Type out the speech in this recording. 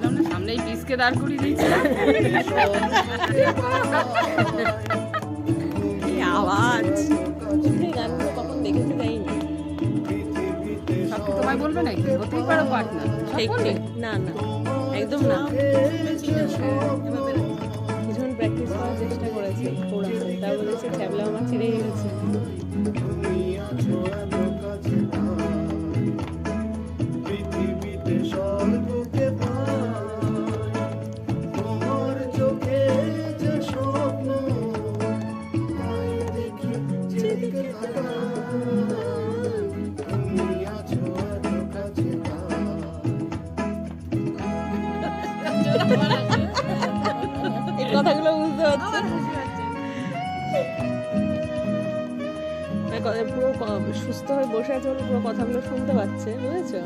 সামনে সামনেই পিসকে দাঁড় করিয়ে দিচ্ছে। কি আওয়াজ! এই গানগুলো কখন দেখেছি যাইনি। সব কি তোমায় বলবে নাকি? হতেই পারো পার্টনার। ঠিক ঠিক, না না একদম না। কিছুক্ষণ প্র্যাকটিস করার চেষ্টা করেছি পুরো, তা বলেছে ছ্যাবলা আমার ছেড়েই গেছে। এই কথাগুলো বুঝতে পারছি, পুরো সুস্থ হয়ে বসে আছে বলে পুরো কথাগুলো শুনতে পাচ্ছে, বুঝেছো?